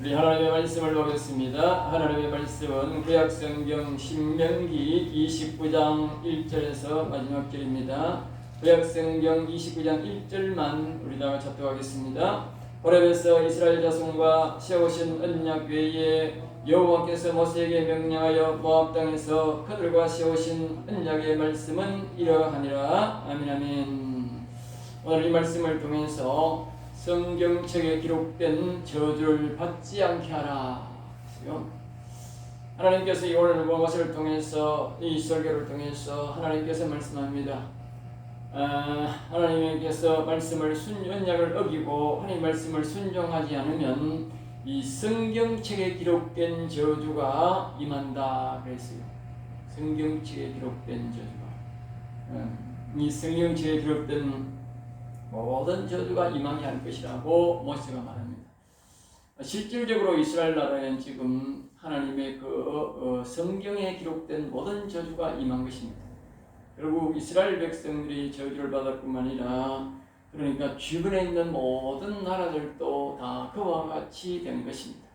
우리 하나님의 말씀을 보겠습니다. 하나님의 말씀은 구약성경 신명기 29장 1절에서 마지막 절입니다. 구약성경 29장 1절만 우리 다 같이 합독하겠습니다. 호렙에서 이스라엘 자손과 세우신 언약 외에 여호와께서 모세에게 명령하여 모압 땅에서 그들과 세우신 언약의 말씀은 이러하니라. 아멘 아멘. 오늘 이 말씀을 통해서 성경책에 기록된 저주를 받지 않게 하라. 하나님께서 이 오늘 무엇을 통해서, 이 설교를 통해서 하나님께서 말씀합니다. 하나님께서 말씀을 언약을 어기고 하나님 말씀을 순종하지 않으면 이 성경책에 기록된 저주가 임한다 그랬어요. 성경책에 기록된 저주가, 이 성경책에 기록된 모든 저주가 임하게 할 것이라고 모세가 말합니다. 실질적으로 이스라엘 나라에는 지금 하나님의 성경에 기록된 모든 저주가 임한 것입니다. 결국 이스라엘 백성들이 저주를 받을 뿐만 아니라 그러니까 주변에 있는 모든 나라들도 다 그와 같이 된 것입니다.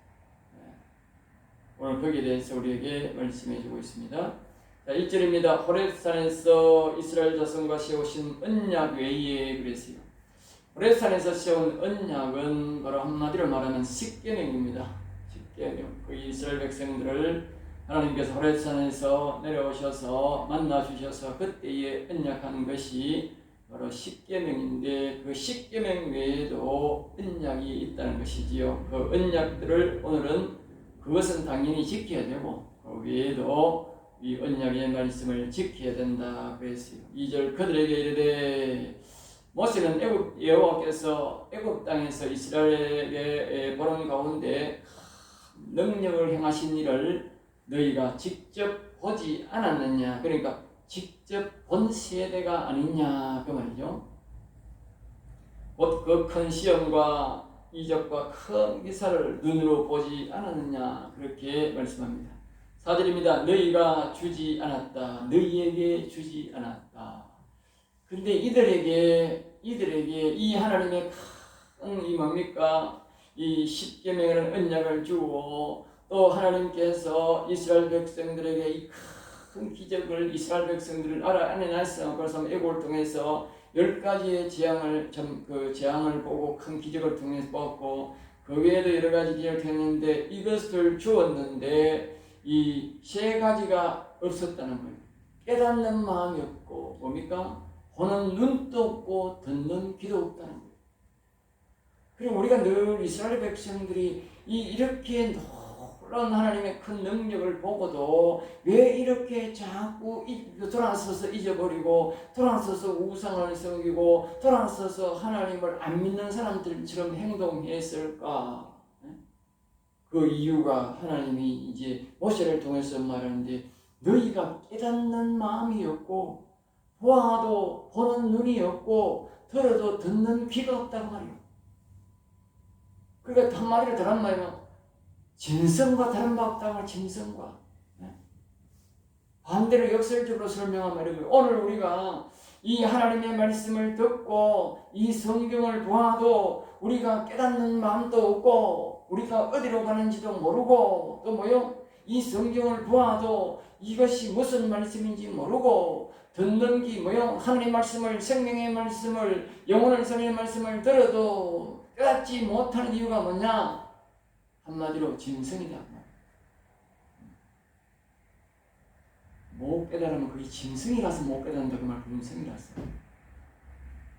오늘 거기에 대해서 우리에게 말씀해 주고 있습니다. 자, 1절입니다. 호렙산에서 이스라엘 자손과 세우신 언약 외에 그랬어요. 호렙산에서 세운 언약은 바로 한마디로 말하면 십계명입니다. 십계명. 그 이스라엘 백성들을 하나님께서 호렙산에서 내려오셔서 만나 주셔서 그때에 언약한 것이 바로 십계명인데, 그 십계명 외에도 언약이 있다는 것이지요. 그 언약들을 오늘은 그것은 당연히 지켜야 되고 그 외에도 이 언약의 말씀을 지켜야 된다 그랬어요. 2절 그들에게 이르되, 모세는 여호와께서 애굽 땅에서 이스라엘에게 보는 가운데 능력을 행하신 일을 너희가 직접 보지 않았느냐. 그러니까 직접 본 세대가 아니냐 그 말이죠. 곧 그 큰 시험과 이적과 큰 기사를 눈으로 보지 않았느냐 그렇게 말씀합니다. 4절입니다. 너희가 주지 않았다. 너희에게 주지 않았다. 근데 이들에게 이 하나님의 큰 이 뭡니까? 이 십계명이라는 언약을 주고 또 하나님께서 이스라엘 백성들에게 이 큰 기적을 이스라엘 백성들을 안에서 그래서 애국을 통해서 10가지의 재앙을 보고 큰 기적을 통해서 보았고 그 외에도 여러 가지 기적을 했는데 이것을 주었는데 이 세 가지가 없었다는 거예요. 깨닫는 마음이 없고 뭡니까? 보는 눈도 없고 듣는 귀도 없다는 거예요. 그리고 우리가 늘 이스라엘 백성들이 이렇게 놀라운 하나님의 큰 능력을 보고도 왜 이렇게 자꾸 돌아서서 잊어버리고 돌아서서 우상을 섬기고 돌아서서 하나님을 안 믿는 사람들처럼 행동했을까? 그 이유가 하나님이 이제 모세를 통해서 말하는데, 너희가 깨닫는 마음이 없고 보아도 보는 눈이 없고 들어도 듣는 귀가 없다고 말이에요. 그러니까 한마디로 다른 말이면 짐승과 다른 바 없다고 말이에요. 짐승과. 반대로 역설적으로 설명한 말이고요. 오늘 우리가 이 하나님의 말씀을 듣고 이 성경을 보아도 우리가 깨닫는 마음도 없고 우리가 어디로 가는지도 모르고 또 뭐요? 이 성경을 보아도 이것이 무슨 말씀인지 모르고 듣는 귀 뭐요? 하나님의 말씀을, 생명의 말씀을, 영혼을 살리는 말씀을 들어도 깨닫지 못하는 이유가 뭐냐? 한마디로 짐승이다. 못 깨달으면 그게 짐승이라서 못 깨닫는다고 말, 짐승이라서.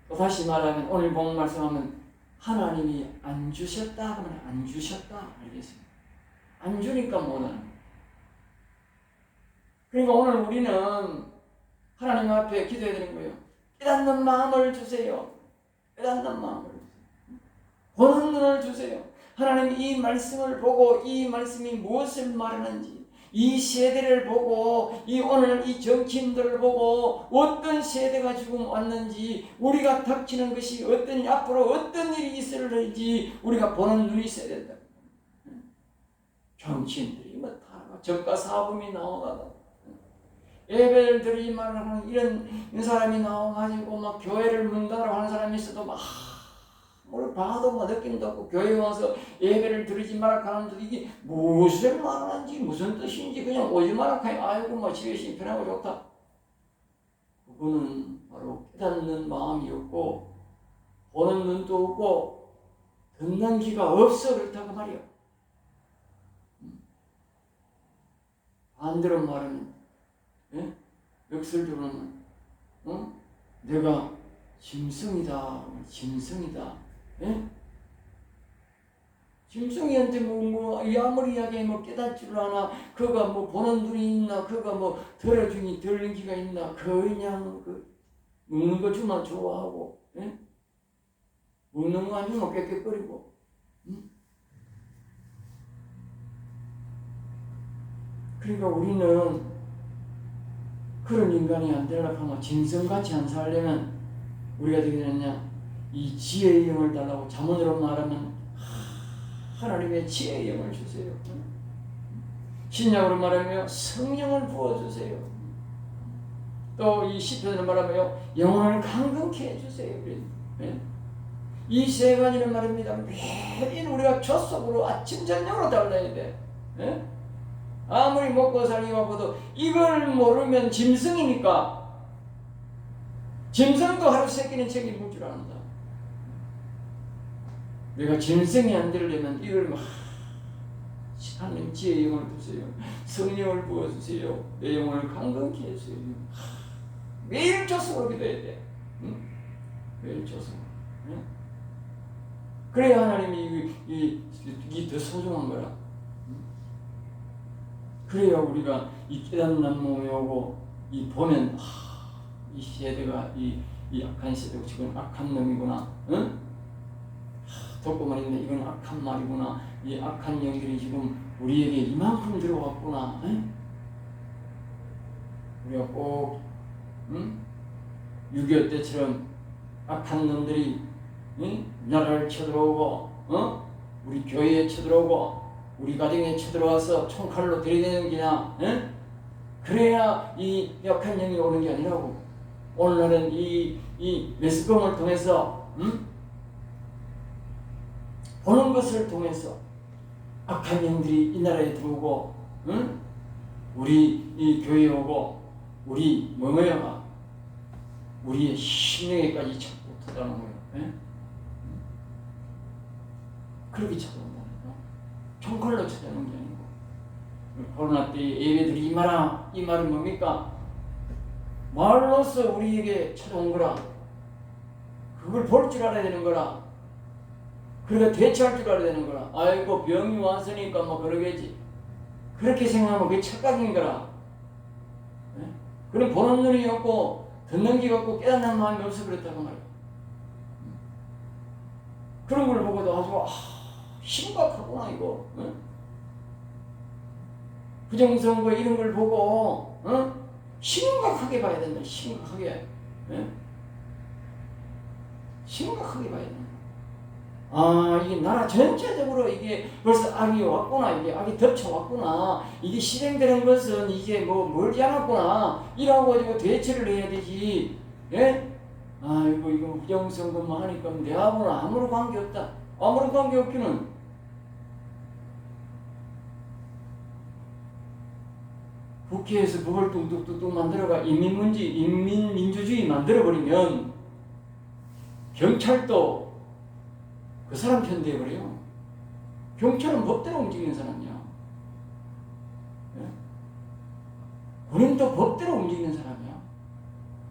또 다시 말하면 오늘 본 말씀하면 하나님이 안 주셨다 그러면 안 주셨다 알겠습니다. 안 주니까 못하는 거예요. 그러니까 오늘 우리는 하나님 앞에 기도해야 되는 거예요. 깨닫는 마음을 주세요. 깨닫는 마음을 주세요. 보는 눈을 주세요. 하나님 이 말씀을 보고 이 말씀이 무엇을 말하는지, 이 세대를 보고 이 오늘 이 정치인들을 보고 어떤 세대가 지금 왔는지, 우리가 닥치는 것이 앞으로 어떤 일이 있을지 우리가 보는 눈이 있어야 된다. 정치인들이 뭐 다 저가 사범이 나오다가 예배들이 말하는 이런 사람이 나와가지고 막 교회를 문다라고 하는 사람이 있어도 막 뭘 봐도 뭐 느낌도 없고 교회 와서 예배를 드리지 마라 하는데 이게 무슨 말을 하는지 무슨 뜻인지 그냥 오지 마라 하니 아이고 뭐 집에 있으니 편하고 좋다. 그거는 바로 깨닫는 마음이었고 보는 눈도 없고 듣는 귀가 없어 그렇다고 말이야. 반대로 말하면 역설적으로는 내가 짐승이다. 짐승이한테 아무리 이야기해 깨닫지를 않아. 그가 보는 눈이 있나, 그가 들어주니 들는 귀가 있나, 그냥 먹는 거 주면 좋아하고, 먹는 거 안 주면 깨끗거리고, 그러니까 우리는 그런 인간이 안 되려고 하면 짐승같이 안 살려면 우리가 어떻게 되느냐? 이 지혜의 영을 달라고 자문으로 말하면 하나님의 지혜의 영을 주세요. 신약으로 말하면 성령을 부어주세요. 또 이 시편으로 말하면 영혼을 강건케 해주세요. 이 세 가지를 말합니다. 매일 우리가 젖속으로 아침 저녁으로 달라야 돼. 아무리 먹고 살기 바빠도 이걸 모르면 짐승이니까 짐승도 하루 세끼는 책임 물 줄 안다. 내가 짐승이 안 되려면 이걸 하나님 지혜의 영을 주세요. 성령을 부어주세요. 내 영혼을 강건케 해주세요. 매일 젖속으로 기도해야 돼. 매일 젖속으로. 그래야 하나님이 이게 더 소중한 거라. 그래야 우리가 이 깨닫는 몸이 오고 이 보면 이 세대가 이 악한 세대고 지금 악한 놈이구나. 듣고 말인데 이건 악한 말이구나. 이 악한 영들이 지금 우리에게 이만큼 들어왔구나. 우리가 꼭 6.25 때처럼 악한 놈들이 나라를 쳐들어오고 우리 교회에 쳐들어오고 우리 가정에 쳐들어와서 총칼로 들이대는 게냐? 그래야 이 약한 영이 오는 게 아니라고. 오늘날은 이 매스컴을 통해서 보는 것을 통해서 악한 영들이 이 나라에 들어오고 우리 이 교회에 오고 우리 뭐뭐야가 우리의 심령에까지 자꾸 들어가는 거예요. 그렇게 찾아온다니까. 총칼로 찾아오는 게 아니고. 코로나 때 예배 드리지 마라. 이 말은 뭡니까? 말로써 우리에게 찾아온 거라. 그걸 볼 줄 알아야 되는 거라. 그러니까 대처할 줄 알아야 되는 거라. 아이고 병이 왔으니까 그러겠지. 그렇게 생각하면 그게 착각인 거라. 그럼 보는 눈이 없고 듣는 귀가 없고 깨닫는 마음이 없어 그랬다고 말이야. 그런 걸 보고도 아주 심각하구나 이거. 부정선거 이런 걸 보고 심각하게 봐야 된다. 심각하게. 심각하게 봐야 된다. 이게 나라 전체적으로 이게 벌써 악이 왔구나. 이게 악이 덮쳐왔구나. 이게 실행되는 것은 이제 멀지 않았구나. 이라고 가지고 대처를 해야 되지. 이거 부정선거만 하니까 내하고는 아무런 관계없다. 아무런 관계없기는 국회에서 법을 뚱뚱뚱뚱 만들어가 인민민주주의 만들어버리면 경찰도 그 사람 편 돼버려요. 경찰은 법대로 움직이는 사람이야. 군인도 법대로 움직이는 사람이야.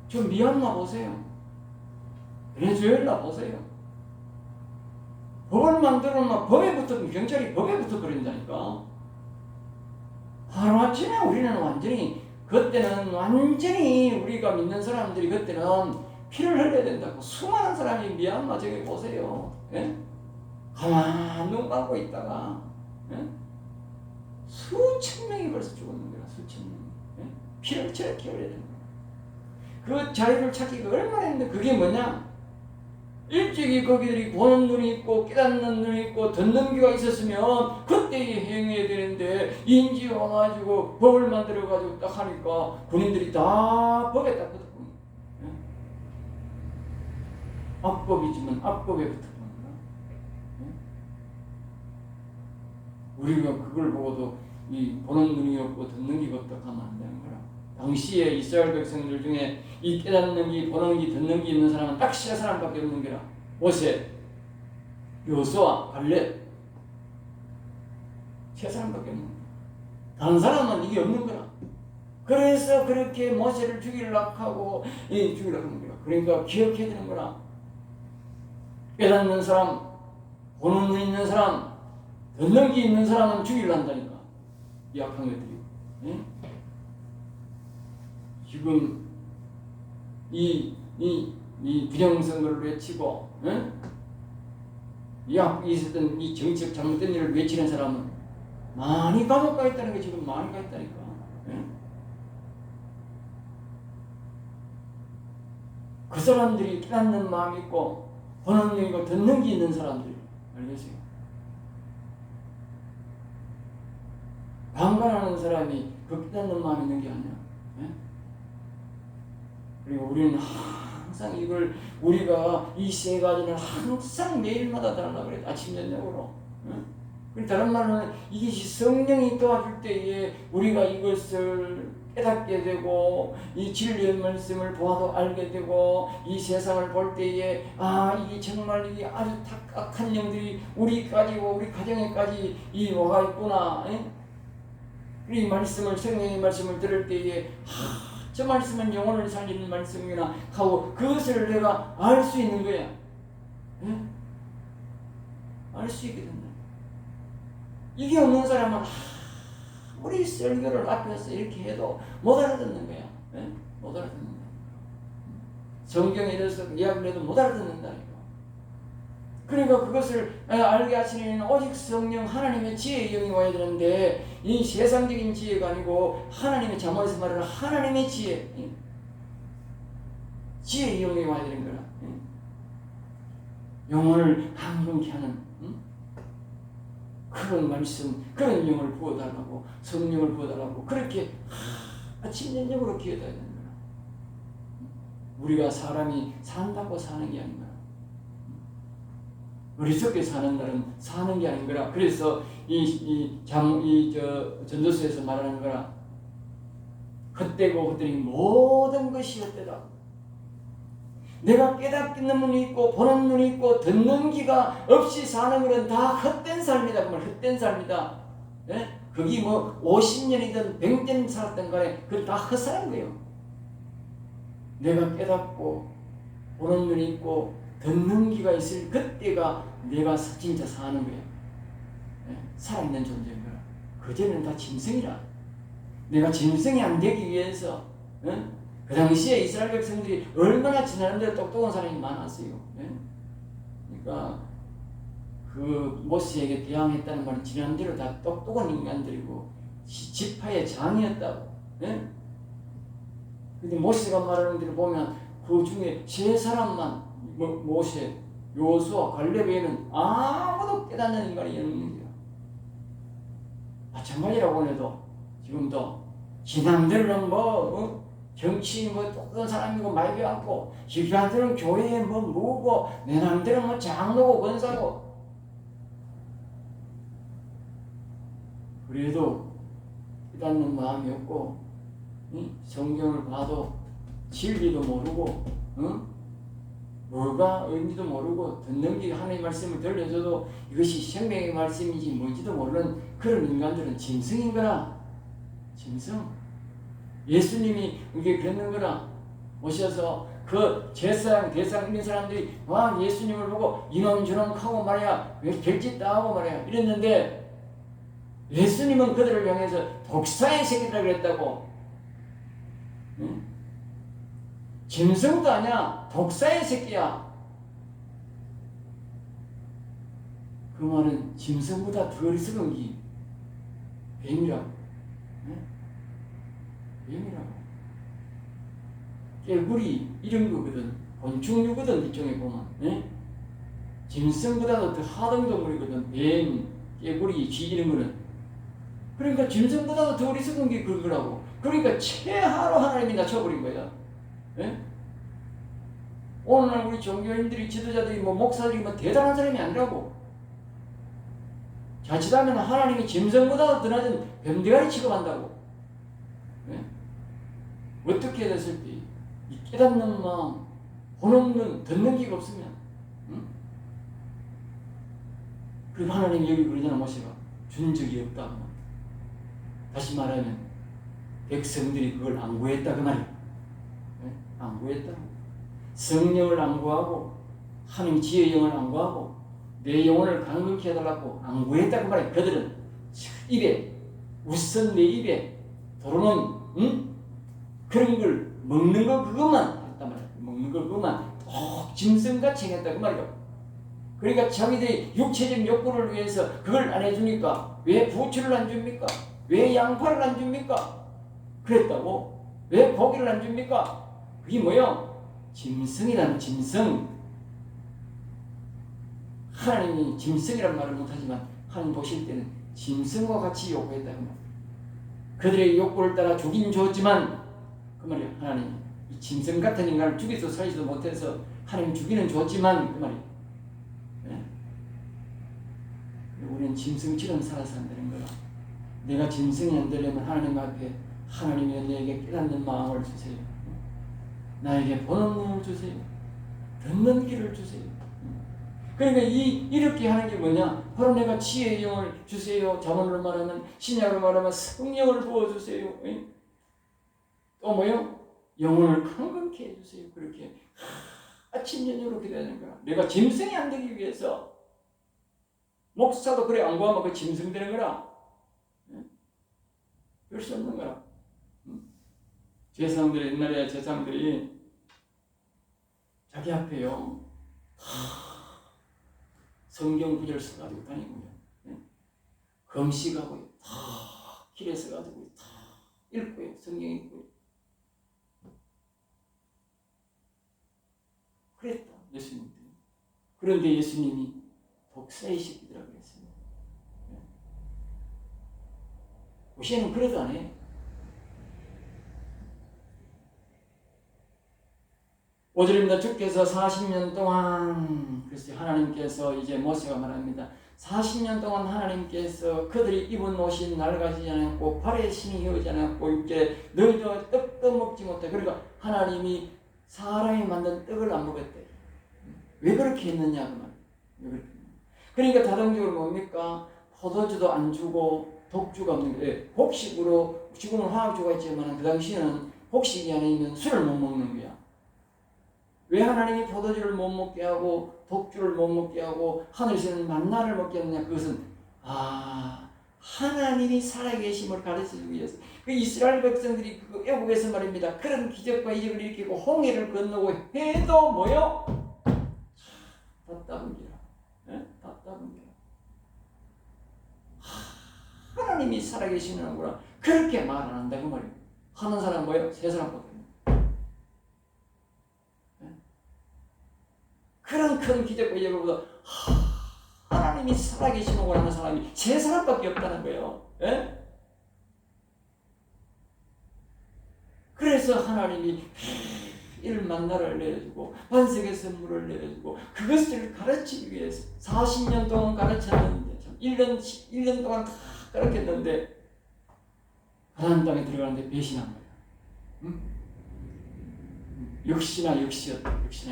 저 미얀마 보세요. 베네수엘라 보세요. 법을 만들어놓으면 법에 붙으면 경찰이 법에 붙어버린다니까. 하루아침에 우리는 완전히 그때는 완전히 우리가 믿는 사람들이 그때는 피를 흘려야 된다고. 수많은 사람이 미얀마 저기 보세요. 가만 눈 감고 있다가 수천 명이 벌써 죽었는 거야. 수천 명. 피를 저렇게 흘려야 된다. 그 자유를 찾기가 얼마나 힘든데 그게 뭐냐? 일찍이 거기들이 보는 눈이 있고 깨닫는 눈이 있고 듣는 귀가 있었으면 그때 행해야 되는데 인지 와가지고 법을 만들어가지고 딱 하니까 군인들이 다 법에 딱 붙었고 악법이지만 악법에 붙었고 우리가 그걸 보고도 이 보는 눈이 없고 듣는 귀가 없다 하면 안 되는 거라. 당시에 이스라엘 백성들 중에 이 깨닫는 귀, 보는 귀, 듣는 귀 있는 사람은 딱 세 사람밖에 없는 거라. 모세, 여호수아, 갈렙, 세 사람밖에 없는 거야. 다른 사람은 이게 없는 거라. 그래서 그렇게 모세를 죽이려고 하고 죽이려고 하는 거라. 그러니까 기억해야 되는 거라. 깨닫는 사람, 보는 눈 있는 사람, 듣는 귀 있는 사람은 죽이려 한다니까. 이 악한 것들이. 예? 지금 이 부정선거를 외치고, 예? 이 있었던 이 정책 잘못된 일을 외치는 사람은 많이 감옥 가 있다는 게 지금 많이 가 있다니까. 예? 그 사람들이 깨닫는 마음이 있고 보는 눈이 있고 듣는 게 있는 사람들이. 알겠어요? 방관하는 사람이 그 깨닫는 마음이 있는 게 아니야. 예? 그리고 우리는 항상 이걸 우리가 이 세 가지는 항상 매일마다 달라 그래. 아침 저녁으로. 예? 다른 말로는 이것이 성령이 도와줄 때에 우리가 이것을 깨닫게 되고 이 진리의 말씀을 보아도 알게 되고 이 세상을 볼 때에 이게 정말 이게 아주 악한 영들이 우리까지 우리 가정에까지 와가 있구나. 예? 이 말씀을 성령의 말씀을 들을 때에 저 말씀은 영혼을 살리는 말씀이구나 하고 그것을 내가 알 수 있는 거야. 예? 알 수 있게 된다. 이게 없는 사람은 우리 설교를 앞에서 이렇게 해도 못 알아듣는 거야. 예? 못 알아듣는다. 성경에 대해서 이야기를 해도 못 알아듣는다니까. 그러니까 그것을 알게 하시는 오직 성령 하나님의 지혜의 영이 와야 되는데 이 세상적인 지혜가 아니고 하나님의 자문에서 말하는 하나님의 지혜, 지혜의 영이 와야 되는 거라. 영혼을 항공케 하는 그런 말씀, 그런 영을 부어달라고, 성령을 부어달라고 그렇게 아침 저녁으로 기도해야 되는 거야. 우리가 사람이 산다고 사는 게 아닌 거야. 어리석게 사는 날은 사는 게 아닌 거라. 그래서 전도서에서 말하는 거라. 헛되고 헛되니 모든 것이 헛되다. 내가 깨닫는 눈이 있고 보는 눈이 있고 듣는 귀가 없이 사는 것은 다 헛된 삶이다. 그 말 헛된 삶이다. 예? 거기 뭐 50년이든 100년 살았던 간에 그건 다 헛살한 거예요. 내가 깨닫고 보는 눈이 있고 듣는 귀가 있을 그때가 내가 진짜 사는 거야. 예? 살아있는 존재인 거야. 그전에는 다 짐승이라. 내가 짐승이 안 되기 위해서 그 당시에 이스라엘 백성들이 얼마나 지나는데 똑똑한 사람이 많았어요. 예? 그러니까 그 모세에게 대항했다는 말은 지난대로 다 똑똑한 인간들이고 지파의 장이었다고. 예? 근데 모세가 말하는 대로 보면 그 중에 세 사람만 모세, 여호수아, 갈렙 외에는 아무도 깨닫는 인간이 없는 거야. 마찬가지라고 해도 지금도 신앙들은 정치 똑똑한 사람이고 말기 않고 기관들은 교회에 뭐고 내 남들은 장로고 권사고 그래도 깨닫는 마음이 없고 성경을 봐도 진리도 모르고 뭐가 의미도 모르고 듣는 게 하나님의 말씀을 들려줘도 이것이 생명의 말씀인지 뭔지도 모르는 그런 인간들은 짐승인 거라. 짐승. 예수님이 이게 그랬는 거라. 오셔서 그 제사장 대상 있는 사람들이 예수님을 보고 이놈저놈 하고 말이야 별짓다 하고 말이야 이랬는데 예수님은 그들을 향해서 독사의 새끼라 그랬다고. 응? 짐승도 아니야. 독사의 새끼야. 그 말은 짐승보다 더 어리석은 게 뱀이라고. 뱀이라고. 깨구리 이런 거거든. 곤충류거든. 일종에 보면. 짐승보다도 더 하등 동물이거든. 뱀, 깨구리, 쥐 이런 거는. 그러니까 짐승보다도 더 어리석은 게 그거라고. 그러니까 최하로 하나님이 낮춰버린 거야. 예? 오늘날 우리 종교인들이 지도자들이 목사들이 대단한 사람이 아니라고. 자칫하면 하나님이 짐승보다 더 낮은 뱀대가리 취급한다고. 네? 어떻게 됐을 때 이 깨닫는 마음, 본없는 듣는 기가 없으면, 응? 그리고 하나님이 여기 그러잖아. 모세가 준 적이 없다. 다시 말하면 백성들이 그걸 안 구했다 그 말이야. 네? 안 구했다고. 성령을 안 구하고 하나님 지혜의 영을 안 구하고 내 영혼을 강력히 해달라고 안 구했다 그 말이야. 그들은 입에 우선 내 입에 들어오는 그런 걸 먹는 거 그것만 했단 말이야. 먹는 거 그것만 짐승같이 행했다 그 말이야. 그러니까 자기들이 육체적 욕구를 위해서 그걸 안 해주니까 왜 부추를 안 줍니까? 왜 양파를 안 줍니까? 그랬다고? 왜 고기를 안 줍니까? 그게 뭐요? 짐승이라는 짐승. 하나님이 짐승이란 말을 못하지만 하나님 보실 때는 짐승과 같이 요구했다고 말이야. 그들의 욕구를 따라 주긴 줬지만 그 말이야. 하나님 이 짐승 같은 인간을 죽이도 살지도 못해서 하나님 죽이는 줬지만 그 말이야. 네? 우리는 짐승처럼 살아서 안 되는 거야. 내가 짐승이 안 되려면 하나님 앞에 하나님이 내게 깨닫는 마음을 주세요. 나에게 보는 눈을 주세요. 듣는 귀를 주세요. 그러니까 이렇게 하는 게 뭐냐? 바로 내가 지혜의 영을 주세요. 자문으로 말하면 신약으로 말하면 성령을 부어주세요. 또 뭐요? 영혼을 강건케 해주세요. 그렇게 아침 저녁으로 기도하는 거야. 내가 짐승이 안 되기 위해서. 목사도 그래 안 구하면 그 짐승 되는 거라. 그럴 수 없는 거라. 제사장들이 옛날에 제사장들이 자기 앞에요 성경 구절 써가지고 다니고요. 금식하고요. 길에 서가지고 읽고요. 성경 읽고요. 그랬다. 예수님. 그런데 예수님이 독사의 새끼들이라고 그랬습니다. 모세는 그래도 안 해. 오절입니다. 주께서 40년 동안, 글쎄 하나님께서 이제 모세가 말합니다. 40년 동안 하나님께서 그들이 입은 옷이 낡아지지 않았고 발에 신이 휘어지지 않았고 육제 너희도 떡도 먹지 못해. 그러니까 하나님이 사람이 만든 떡을 안 먹었대. 왜 그렇게 했느냐 그 말. 그러니까 다동적으로 뭡니까? 포도주도 안 주고 독주가 없는 거예요. 곡식으로 지금은 화학주가 있지만 그 당시에는 곡식이 아니면 술을 못 먹는 거야. 왜 하나님이 포도주를 못 먹게 하고 독주를 못 먹게 하고 하늘에서는 만나를 먹게 하느냐? 그것은 하나님이 살아계심을 가르쳐주기 위해서. 그 이스라엘 백성들이 그 애국에서 말입니다. 그런 기적과 이적을 일으키고 홍해를 건너고 해도 뭐요? 답답한 기라. 답답한 기라. 하나님이 살아계시는구나. 그렇게 말 안 한다고 말이에요. 하는 사람 뭐예요? 세 사람밖에. 그런 큰 기적과 이적보다 하나님이 살아계시는구나 하는 사람이 세 사람밖에 없다는 거예요. 예? 그래서 하나님이 만나를 내려주고 반석의 선물을 내려주고 그것을 가르치기 위해서 40년 동안 가르쳤는데 1년 동안 다 가르쳤는데 가나안 땅에 들어가는데 배신한 거예요. 응? 역시나 역시였다. 알겠죠?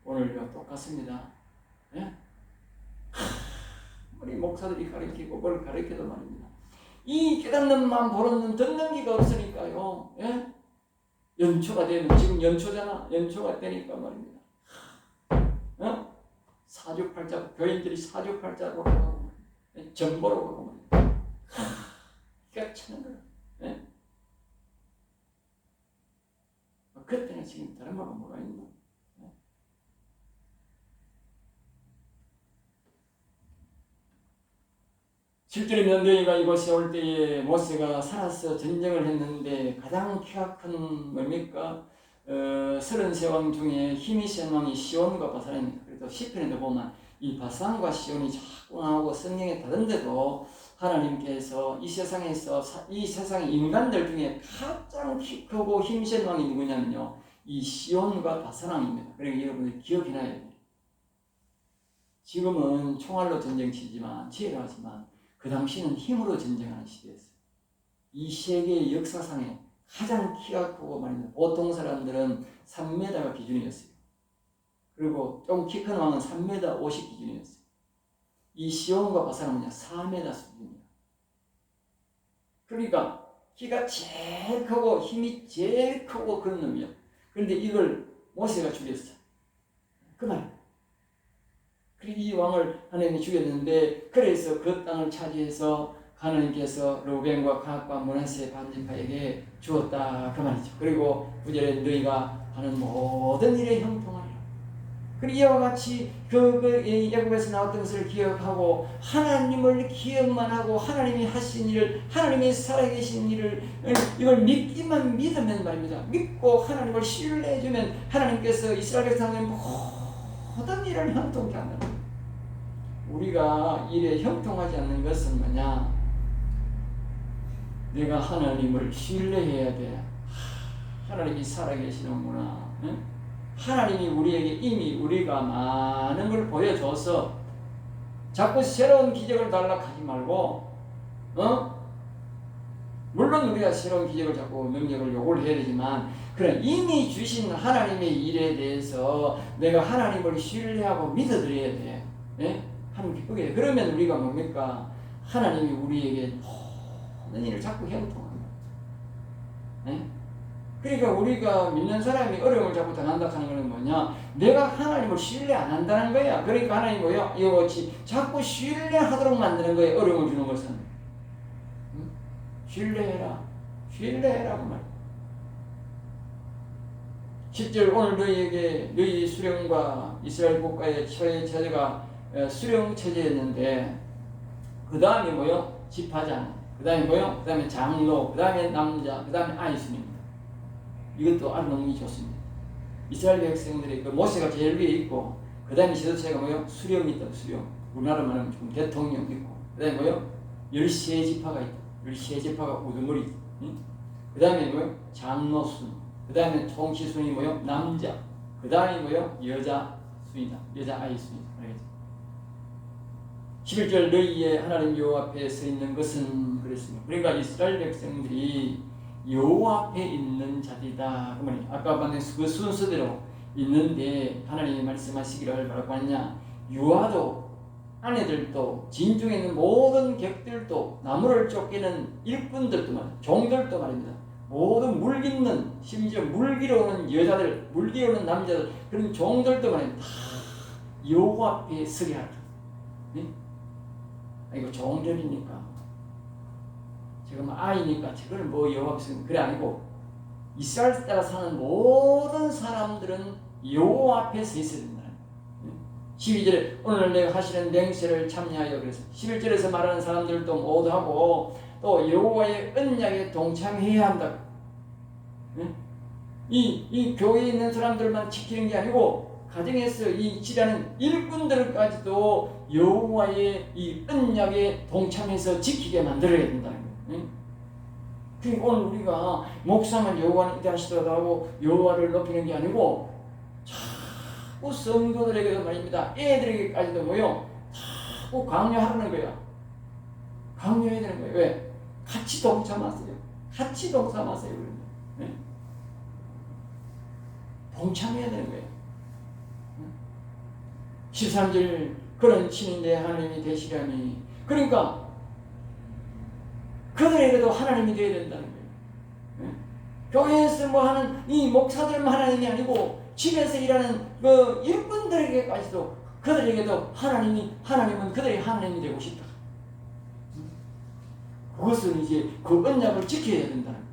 오늘과 똑같습니다. 예? 우리 목사들이 가르치고 뭘 가르쳐도 말입니다. 이 깨닫는 마음 보는 눈 듣는 기가 없으니까요. 예? 연초가 되면 지금 연초잖아. 연초가 되니까 말입니다. 사주팔자 교인들이 사주팔자로 가고 정보로 가고 말입니다. 기가 차는 거야. 예? 그때는 지금 다른 말은 뭐가 있나? 실제로 너희가 이곳에 올 때에 모세가 살아서 전쟁을 했는데 가장 키가 큰 뭡니까? 33왕 중에 힘이 센 왕이 시온과 바산입니다. 그래도 시편에도 보면 이 바산과 시온이 자꾸 나오고 성경에 다른데도 하나님께서 이 세상에서 이 세상의 인간들 중에 가장 키 크고 힘 센 왕이 누구냐면요. 이 시온과 바산 왕입니다. 그러니까 여러분들 기억해놔야 돼요. 지금은 총알로 전쟁 치지만 치열하지만 그 당시는 힘으로 전쟁하는 시대였어요. 이 세계 역사상에 가장 키가 크고 말입니다. 보통 사람들은 3m가 기준이었어요. 그리고 좀 키 큰 왕은 3m 50 기준이었어요. 이 시온과 바사는 4m 수준이에요. 그러니까 키가 제일 크고 힘이 제일 크고 그런 놈이에요. 그런데 이걸 모세가 죽였어. 그 말이에요. 이 왕을 하나님이 죽였는데 그래서 그 땅을 차지해서 하나님께서 루벤과 갓과 므낫세 반지파에게 주었다 그 말이죠. 그리고 9절에 너희가 하는 모든 일에 형통하리라. 그리고 이와 같이 애굽에서 나왔던 것을 기억하고 하나님을 기억만 하고 하나님이 하신 일을 하나님이 살아계신 일을 이걸 믿으면 말입니다. 믿고 하나님을 신뢰해주면 하나님께서 이스라엘 백성의 모든 일을 형통케 한다. 우리가 일에 형통하지 않는 것은 뭐냐? 내가 하나님을 신뢰해야 돼. 하나님이 살아계시는구나. 응? 하나님이 우리에게 이미 우리가 많은 걸 보여줘서 자꾸 새로운 기적을 달라 하지 말고, 물론 우리가 새로운 기적을 자꾸 능력을 요구를 해야 되지만, 그래 이미 주신 하나님의 일에 대해서 내가 하나님을 신뢰하고 믿어드려야 돼. 예? 하나님 기쁘게 돼. 그러면 우리가 뭡니까? 하나님이 우리에게 모든 일을 자꾸 형통합니다. 예? 그러니까 우리가 믿는 사람이 어려움을 자꾸 당한다 하는 것은 뭐냐? 내가 하나님을 신뢰 안 한다는 거야. 그러니까 하나님 뭐야? 이거 같이 자꾸 신뢰하도록 만드는 거예요. 어려움을 주는 것은. 응? 신뢰해라. 신뢰해라 그 말. 10절 오늘 너희 수령과 이스라엘 국가의 체제가 수령 체제였는데 그 다음에 뭐요? 집하장. 그 다음에 뭐요? 그 다음에 장로. 그 다음에 남자. 그 다음에 아이스입니다. 이것도 아주 너무 좋습니다. 이스라엘 백성들이 그 모세가 제일 위에 있고 그 다음에 지도체가 뭐요? 수령이 있다. 수령. 우리나라 말하면 지금 대통령 있고 그 다음에 뭐요? 13지파가 있다. 13지파가 우두머리. 응? 그 다음에 뭐요? 장로순. 그 다음에 총치순이 뭐요? 남자. 그 다음에 뭐요? 여자 순이다. 여자 아이 순이다. 알겠죠? 11절 너희의 하나님 여호와 앞에 서 있는 것은 그랬습니다. 그러니까 이스라엘 백성들이 여호와 앞에 있는 자들이다. 그 말이에요. 아까 봤는 그 순서대로 있는데 하나님이 말씀하시기를 바라고 하느냐? 유아도 아내들도 진중에 있는 모든 객들도 나무를 쫓기는 일꾼들도 말입니다. 종들도 말입니다. 모든 물깃는 심지어 물기로 오는 여자들, 물기로 오는 남자들 그런 종들도 말입니다. 다 여호와 앞에 서게 하라. 네? 이거 종들이니까 지금 아이니까 저걸 뭐 여호와 앞에 그래 아니고 이스라엘 따라 사는 모든 사람들은 여호와 앞에 서 있어야 된다. 12절에 오늘 내가 하시는 맹세를 참여하여 그래서 11절에서 말하는 사람들도 모두 하고 또 여호와의 언약에 동참해야 한다. 이 교회에 있는 사람들만 지키는 게 아니고 가정에서 이 지라는 일꾼들까지도 여호와의 이 언약에 동참해서 지키게 만들어야 된다는 거예요. 그러니까 오늘 우리가 목사만 여호와는 이다시다도 하고 여호와를 높이는 게 아니고 자꾸 성도들에게도 말입니다. 애들에게까지도 뭐요? 자꾸 강요하라는 거야. 강요해야 되는 거예요. 왜? 같이 동참하세요. 같이 동참하세요. 네? 동참해야 되는 거예요. 13절 그런 친인데 하나님이 되시려니 그러니까 그들에게도 하나님이 되어야 된다는 거예요. 교회에서 뭐 하는 이 목사들만 하나님이 아니고 집에서 일하는 그 일꾼들에게까지도 그들에게도 하나님은 그들이 하나님이 되고 싶다. 그것은 이제 그 언약을 지켜야 된다는 거예요.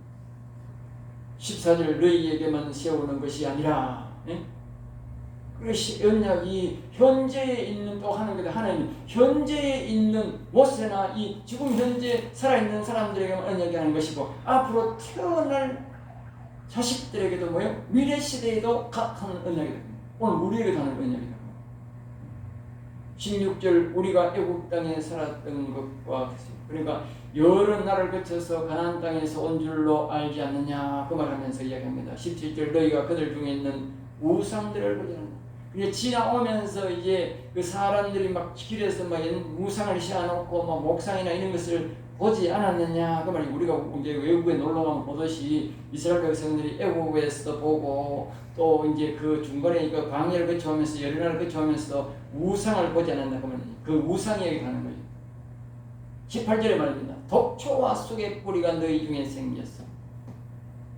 14절 너희에게만 세우는 것이 아니라 그 언약이 현재에 있는 또 하는 거다. 하나님 현재에 있는 모세나 이 지금 현재 살아있는 사람들에게만 언약이 하는 것이고 앞으로 태어날 자식들에게도 뭐예요? 미래 시대에도 하는 언약이다. 오늘 우리에게 하는 언약이다. 16절 우리가 애국 땅에 살았던 것과 같이 그러니까 여러 날을 거쳐서 가나안 땅에서 온 줄로 알지 않느냐 그 말하면서 이야기합니다. 17절 너희가 그들 중에 있는 우상들을 보지 않는다. 그게 지나오면서 이제 그 사람들이 막 길에서 막 우상을 씌워놓고 막 목상이나 이런 것을 보지 않았느냐 그 말이 우리가 이제 외국에 놀러 가면 보듯이 이스라엘 백성들이 애국에서도 보고 또 이제 그 중간에 그 광야를 거쳐오면서 여리나를 거쳐오면서 우상을 보지 않았나 그러면 그 우상이 여기 가는 거예요. 18절에 말입니다. 독초와 쑥의 뿌리가 너희 중에 생겼어.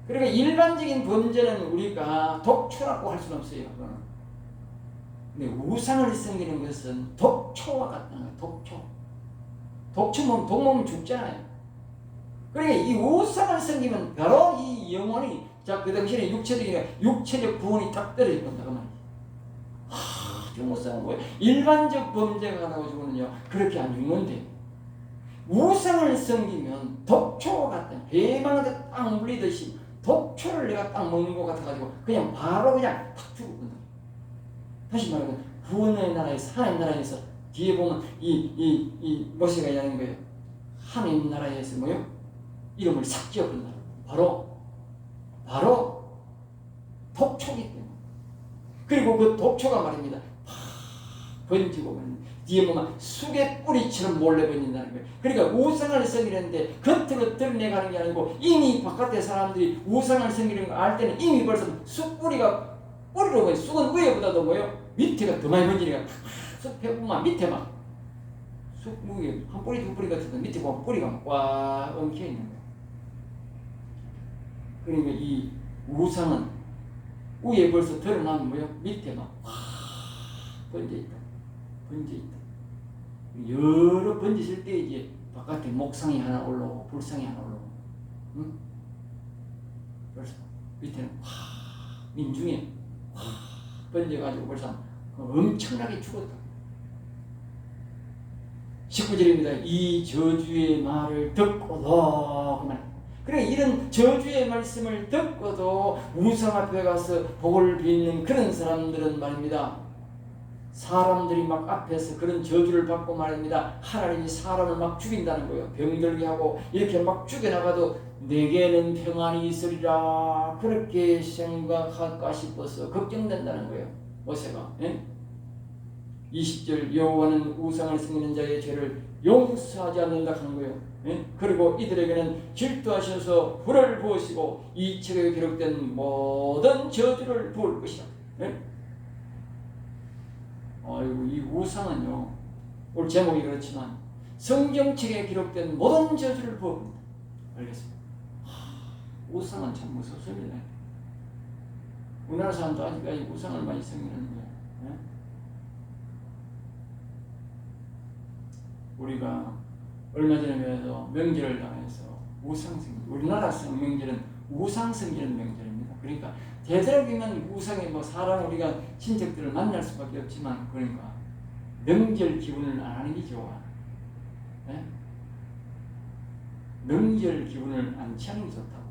그러니까 일반적인 범죄는 우리가 독초라고 할 수는 없어요. 근데 우상을 섬기는 것은 독초와 같다는 거예요. 독초. 독초면 독먹으면 죽잖아요. 그러니까 이 우상을 섬기면 바로 이 영혼이 자, 그 당시에 육체적 구원이 딱 떨어질 겁니다. 그 말이에요. 우상은 뭐예요? 일반적 범죄가 나가지고는요 그렇게 안 죽는데 우상을 섬기면 독초와 같은 배망한테 딱 물리듯이 독초를 내가 딱 먹는 것 같아가지고 그냥 바로 그냥 탁 죽었거든요. 다시 말하면 구원의 나라에서 하나님 나라에서 뒤에 보면 이 모세가 얘기하는 거예요. 하나님 나라에서 뭐요? 이름을 싹 지어버린다. 바로 독초기 때문에. 그리고 그 독초가 말입니다. 번지고 뒤에 보면 쑥의 뿌리처럼 몰래 번진다는 거예요. 그러니까 우상을 섬기는데 겉으로 드러내가는 게 아니고 이미 바깥에 사람들이 우상을 섬기는 걸 알 때는 이미 벌써 쑥 뿌리로 보여. 쑥은 위에보다도 뭐예요? 밑에가 더 많이 번지니까 쑥 펴보면 밑에 막 쑥 무게 한 뿌리 두 뿌리 같은데 밑에 보면 뿌리가 꽉 엉켜 있는 거예요. 그러니까 이 우상은 위에 벌써 드러나면 뭐예요? 밑에 막 번져 있다. 여러 번지실 때 이제 바깥에 목상이 하나 올라오고 불상이 하나 올라오고, 응? 벌써 밑에는 민중에 번져가지고 벌써 엄청나게 죽었다. 19절입니다. 이 저주의 말을 듣고도 그만. 그래 이런 저주의 말씀을 듣고도 우상 앞에 가서 복을 빚는 그런 사람들은 말입니다. 사람들이 막 앞에서 그런 저주를 받고 말입니다. 하나님이 사람을 막 죽인다는 거예요. 병들게 하고 이렇게 막 죽여나가도 내게는 평안이 있으리라 그렇게 생각할까 싶어서 걱정된다는 거예요. 모세가. 20절 여호와는 우상을 섬기는 자의 죄를 용서하지 않는다 하는 거예요. 그리고 이들에게는 질투하셔서 불을 부으시고 이 책에 기록된 모든 저주를 부을 것이다. 아이고 이 우상은요 오늘 제목이 그렇지만 성경책에 기록된 모든 저주를 부어봅니다. 알겠습니다. 우상은 참 무섭습니다. 우리나라 사람도 아직까지 우상을 많이 섬기는데 우리가 얼마 전에 배워서 명절을 당해서 우상 섬기 우리나라 명절은 우상 섬기는 명절입니다. 그러니까 되도록이면 우상에 뭐 사람 우리가 친척들을 만날 수밖에 없지만 그러니까 명절 기분을 안 하는 게 좋아. 명절 기분을 안 취하는 게 좋다고.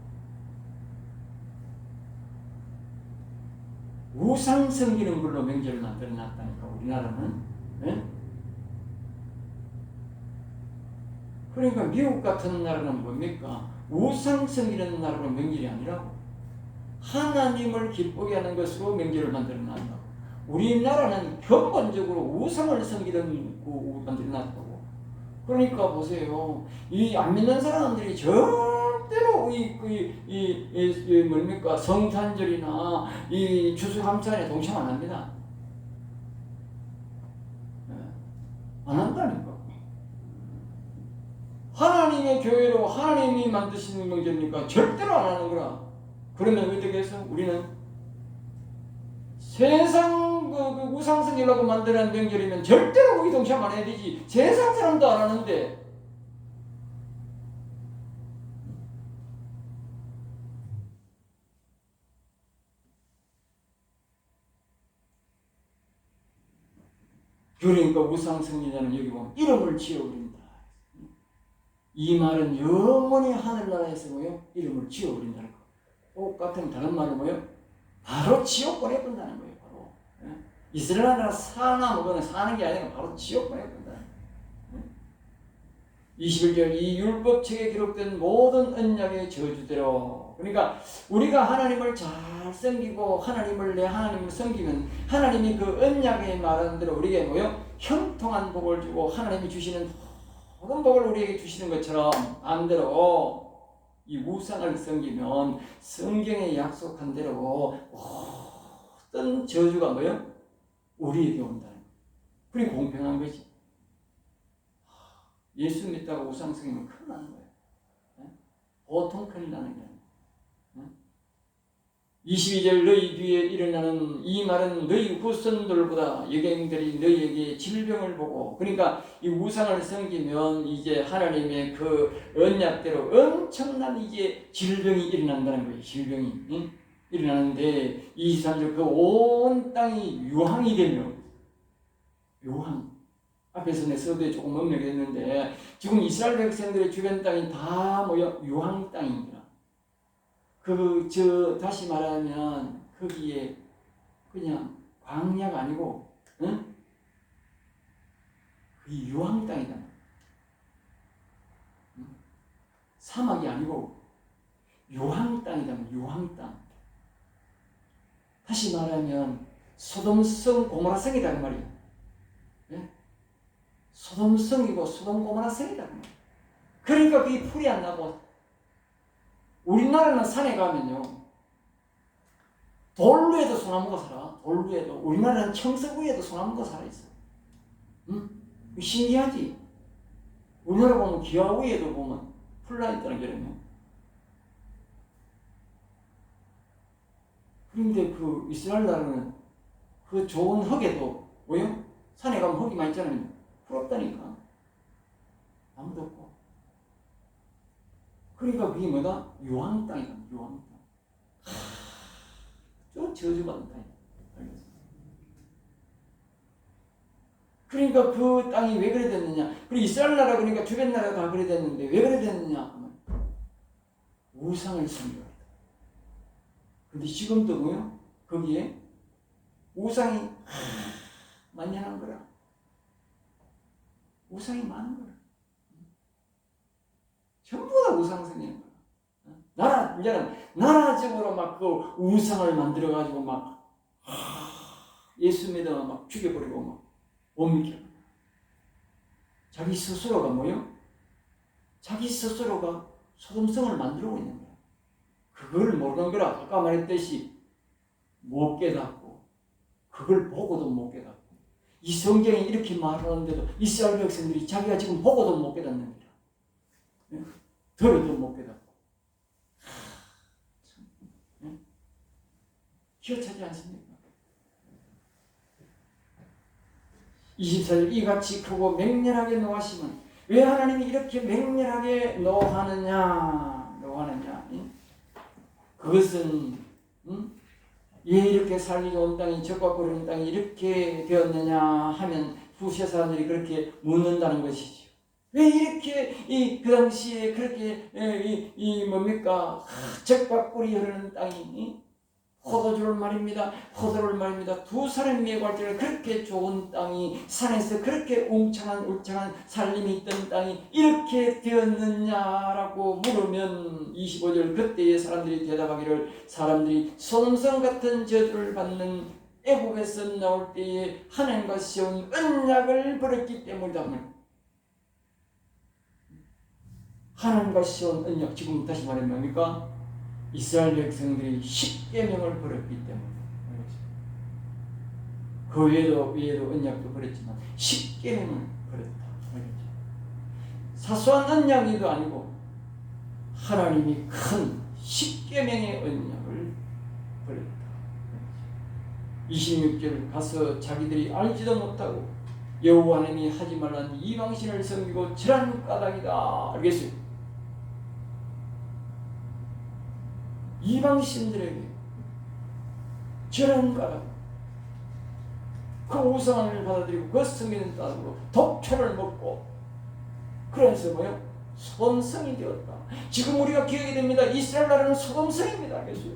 우상 섬기는 걸로 명절을 만들어놨다니까 우리나라는. 그러니까 미국 같은 나라는 뭡니까? 우상 섬기는 나라로 명절이 아니라고. 하나님을 기쁘게 하는 것으로 명절을 만들어놨다고. 우리나라는 근본적으로 우상을 섬기는 만들어놨다고. 그러니까 보세요. 이 안 믿는 사람들이 절대로 뭡니까? 성탄절이나 이 추수감사에 동참 안 합니다. 안 한다니까. 하나님의 교회로 하나님이 만드시는 명절이니까 절대로 안 하는 거라. 그러면 어떻게 해서 우리는 세상 그 우상 섬기려고 만드는 명절이면 절대로 거기 동참 안 해야 되지. 세상 사람도 안 하는데. 그러니까 우상 섬기자는 여기 보면 이름을 지어버린다. 이 말은 영원히 하늘나라에서 뭐요? 이름을 지어버린다는 거. 똑같은 다른 말은 뭐요? 바로 지옥 보내본다는 거예요. 바로. 이스라엘 나라 사나 뭐거나 사는 게 아니라 바로 지옥 보내본다는 거예요. 21절 이 율법책에 기록된 모든 언약의 저주대로 그러니까 우리가 하나님을 잘 섬기고 하나님을 섬기면 하나님이 그 언약에 말하는 대로 우리에게 뭐요? 형통한 복을 주고 하나님이 주시는 모든 복을 우리에게 주시는 것처럼 반대로 이 우상을 섬기면 성경에 약속한 대로 어떤 저주가 뭐요? 우리에게 온다는 거예요. 그리고 공평한 거지. 예수 믿다가 우상 섬기면 큰일 나는 거예요. 보통 큰일 나는 거예요. 22절 너희 뒤에 일어나는 이 말은 너희 후손들보다 여경들이 너희에게 질병을 보고, 그러니까 이 우상을 섬기면 이제 하나님의 그 언약대로 엄청난 이제 질병이 일어난다는 거예요. 질병이 일어나는데 23절 그 온 땅이 유황이 되며, 유황 앞에서 내 서두에 조금 언급했는데 지금 이스라엘 백성들의 주변 땅이 다 뭐야? 유황 땅입니다. 다시 말하면 거기에 그냥 광야가 아니고 그 유황 땅이다. 사막이 아니고 유황 땅이다. 유황 땅. 다시 말하면 소돔성 고모라성이다 그 말이에요. 소돔성이고 소돔 고모라성이다 그 말이에요. 그러니까 그게 풀이 안 나고, 우리나라는 산에 가면요 돌 위에도 소나무가 살아. 돌 위에도. 우리나라는 청석 위에도 소나무가 살아있어. 신기하지? 우리나라 보면 기와 위에도 보면 풀나 있다는 게요. 그런데 그 이스라엘 나라는 그 좋은 흙에도 뭐요? 산에 가면 흙이 많이 있잖아요. 풀 없다니까. 아무도 없고. 그러니까 그게 뭐다? 유황 땅이다. 유황 땅. 좀 저주받은 땅이다. 알겠어요? 그러니까 그 땅이 왜 그래 됐느냐? 그리고 이스라엘 나라 그러니까 주변 나라가 다 그래 됐는데 왜 그래 됐느냐? 우상을 섬기고. 근데 지금도 뭐요? 거기에 우상이 만연한 거라. 우상이 많은 거라. 전부 다 우상 섬기는 거야. 이제는 나라적으로 막 그 우상을 만들어가지고 막 예수 믿으면 막 죽여버리고 막 못 믿게. 자기 스스로가 뭐요? 자기 스스로가 소돔성을 만들고 있는 거야. 그걸 모르는 거라. 아까 말했듯이 못 깨닫고, 그걸 보고도 못 깨닫고, 이 성경이 이렇게 말하는데도 이스라엘 백성들이 자기가 지금 보고도 못 깨닫는 거야. 들어도 못 깨닫고. 기어차지 않습니까? 24절 이같이 크고 맹렬하게 노하시면, 왜 하나님이 이렇게 맹렬하게 노하느냐? 그것은 왜 이렇게 살기 좋은 땅이, 적과 거리는 땅이 이렇게 되었느냐 하면 후세 사람들이 그렇게 묻는다는 것이죠. 왜 이렇게 그 당시에 그렇게 뭡니까? 적과 꿀이 흐르는 땅이 포도주를 말입니다. 두 사람이 메고 때 그렇게 좋은 땅이, 산에서 그렇게 울창한 살림이 있던 땅이 이렇게 되었느냐라고 물으면 25절 그때의 사람들이 대답하기를, 사람들이 소돔성 같은 저주를 받는 애국에서 나올 때에 하나님과 세운 언약을 버렸기 때문이다. 하나님과 세운 언약, 지금 다시 말하면 뭡니까? 이스라엘 백성들이 10계명을 버렸기 때문에. 그 외에도 언약도 버렸지만 10계명을 버렸다. 사소한 언약이도 아니고 하나님이 큰 10계명의 언약을 버렸다. 26절 가서 자기들이 알지도 못하고 여호와 하나님이 하지 말라는 이방신을 섬기고 절한 까닭이다. 알겠어요? 이방신들에게 절한 까닭, 그 우상을 받아들이고 그 섬기는 따름으로 독초를 먹고, 그래서 뭐요? 소돔성이 되었다. 지금 우리가 기억이 됩니다. 이스라엘 나라는 소돔성입니다. 알겠어요?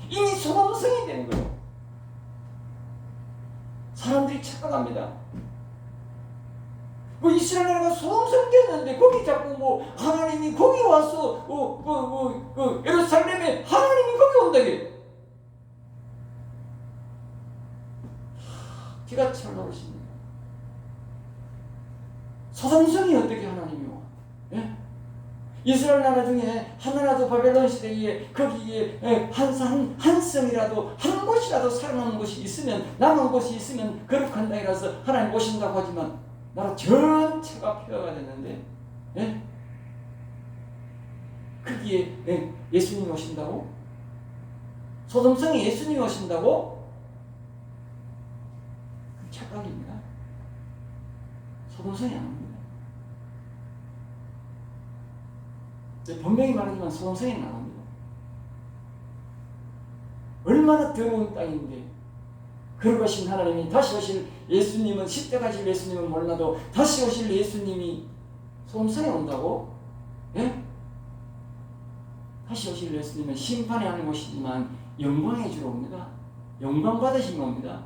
이미 소돔성이 된 거예요. 사람들이 착각합니다. 뭐 이스라엘 나라가 소송됐는데 거기 자꾸 뭐 하나님이 거기 와서 예루살렘에 하나님이 거기 온다게. 기가 찰 나오십니다. 소송성이 어떻게 하나님이 와? 예? 이스라엘 나라 중에 하나라도 바벨론 시대에 거기에 한 성이라도 한 곳이라도 살아남은 곳이 있으면, 남은 곳이 있으면 거룩한 땅이라서 하나님 오신다고 하지만 나라 전체가 폐허가 됐는데, 예? 거기에 예수님이 오신다고? 소돔성에 예수님이 오신다고? 착각입니다. 소돔성이 아닙니다. 분명히 말하지만 소돔성이 나옵니다. 얼마나 더러운 땅인데 그러신 하나님이 다시 오실 예수님은, 십자가질 예수님은 몰라도 다시 오실 예수님이 소돔성에 온다고? 예? 다시 오실 예수님은 심판에 하는 것이지만 영광에 주러 옵니다. 영광 받으신 겁니다.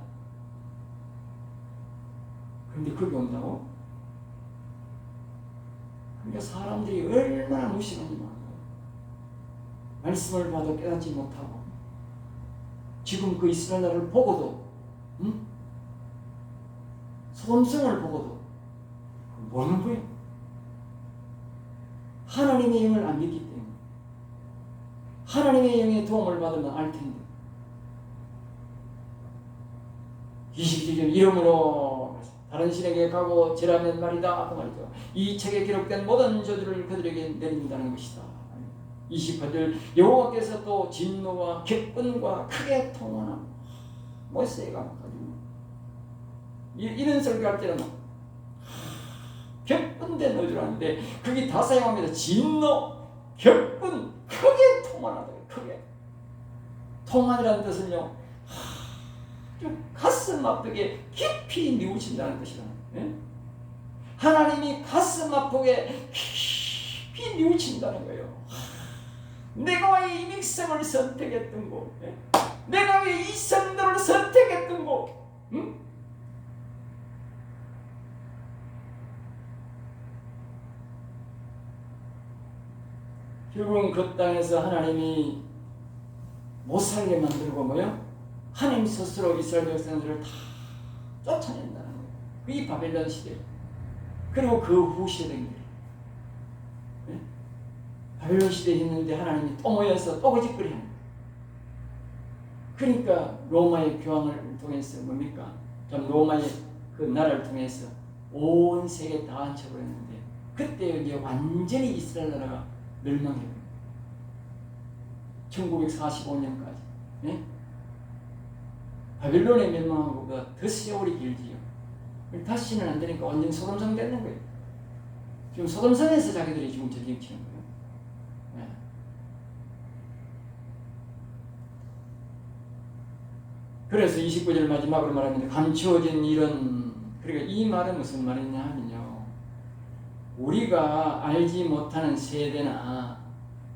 그런데 거기 온다고? 그러니까 사람들이 얼마나 무식한지 몰라요. 말씀을 봐도 깨닫지 못하고 지금 그 이스라엘 나라를 보고도 소돔성을 보고도 모르는 거예요. 하나님의 영을 안 믿기 때문에. 하나님의 영의 도움을 받으면 알 텐데. 27절 이름으로 다른 신에게 가고 절하면 말이다 그 말이죠. 이 책에 기록된 모든 저주를 그들에게 내린다는 것이다. 28절 여호와께서 또 진노와 격분과 크게 통하나 모세가 가지고 이런 설교할 때는 격분된 어조라는데 거기 다 사용합니다. 진노, 격분, 크게 통하다. 크게 통하라는 뜻은요, 아주 가슴 아프게 깊이 뉘우친다는 뜻이라. 예? 하나님이 가슴 아프게 깊이 뉘우친다는 거예요. 내가 왜 이 백성을 선택했던 거? 예? 내가 왜 이 성도를 선택했던 거? 응? 결국은 그 땅에서 하나님이 못 살게 만들고 뭐요? 하나님 스스로 이스라엘 백성들을 다 쫓아낸다는 거예요. 이 바벨론 시대. 그리고 그 후 시대들. 네? 바벨론 시대에 있는데 하나님이 또 모여서 또 거짓거리 하는 거예요. 그러니까 로마의 교황을 통해서 뭡니까? 전 로마의 그 나라를 통해서 온 세계 다 앉혀버렸는데 그때 이제 완전히 이스라엘 나라가 멸망해요. 1945년까지. 네? 바벨론에 멸망한 것보다 더 세월이 길지요. 다시는 안 되니까 완전 소돔성 되는 거예요. 지금 소돔성에서 자기들이 지금 전쟁 치는 거예요. 네. 그래서 29절 마지막으로 말하는데 감추어진 일은, 그러니까 이 말은 무슨 말이냐 하면요, 우리가 알지 못하는 세대나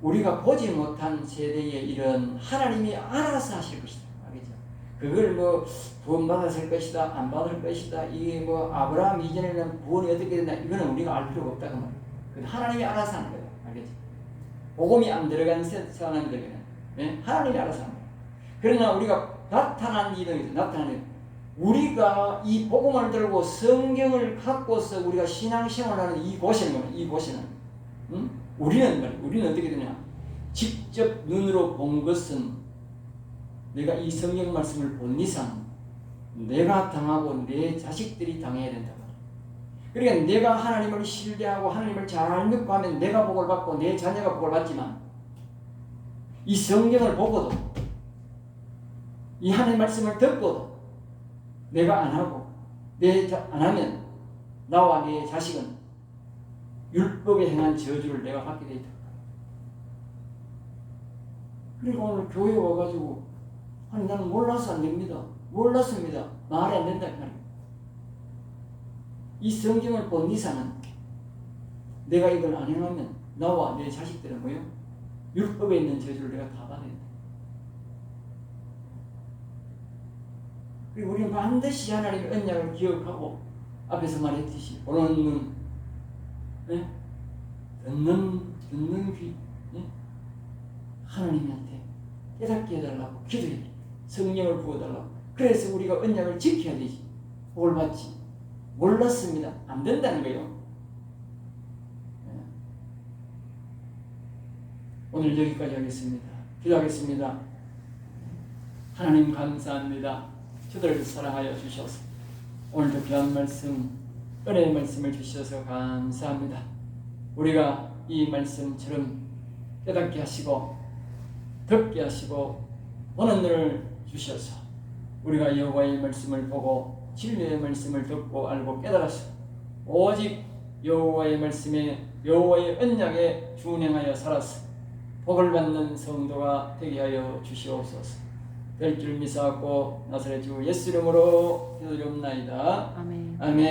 우리가 보지 못한 세대의 일은 하나님이 알아서 하실 것이다. 알겠죠? 그걸 뭐 구원 받았을 것이다, 안 받을 것이다, 이게 뭐 아브라함 이전에는 구원이 어떻게 된다, 이거는 우리가 알 필요가 없다고 말이에요. 하나님이 알아서 하는 거예요. 알겠죠? 복음이 안 들어간 사람들에게는 하나님이 알아서 하는 거예요. 그러나 우리가 나타난 일은 나타나는, 우리가 이 복음을 들고 성경을 갖고서 우리가 신앙생활하는 이곳에는 우리는 어떻게 되냐? 직접 눈으로 본 것은 내가 이 성경 말씀을 본 이상 내가 당하고 내 자식들이 당해야 된다. 그러니까 내가 하나님을 신뢰하고 하나님을 잘 믿고 하면 내가 복을 받고 내 자녀가 복을 받지만, 이 성경을 보고도 이 하나님 말씀을 듣고도 내가 안 하고 안 하면 나와 내 자식은 율법에 행한 저주를 내가 받게 돼 있다. 그리고 오늘 교회 와가지고 아니 나는 몰라서 안 됩니다. 몰랐습니다. 말이 안 된다. 이 성경을 본 이상은 내가 이걸 안 행하면 나와 내 자식들은 뭐요? 율법에 있는 저주를 내가 다 받아야 돼. 그리고 우리는 반드시 하나님의 언약을 기억하고 앞에서 말했듯이 보는 눈, 네? 듣는 귀, 네? 하나님한테 깨닫게 해달라고 기도해. 성령을 부어달라고. 그래서 우리가 언약을 지켜야 되지. 복을 받지. 몰랐습니다. 안 된다는 거예요. 네. 오늘 여기까지 하겠습니다. 기도하겠습니다. 하나님 감사합니다. 저들을 사랑하여 주셔서 오늘도 귀한 말씀, 은혜의 말씀을 주셔서 감사합니다. 우리가 이 말씀처럼 깨닫게 하시고 듣게 하시고 보는 눈을 주셔서 우리가 여호와의 말씀을 보고 진리의 말씀을 듣고 알고 깨달아서 오직 여호와의 말씀에 여호와의 언약에 준행하여 살아서 복을 받는 성도가 되게 하여 주시옵소서. 될 줄 믿사옵고 나사렛 주 예수 이름으로 기도드리옵나이다. 아멘. 아멘.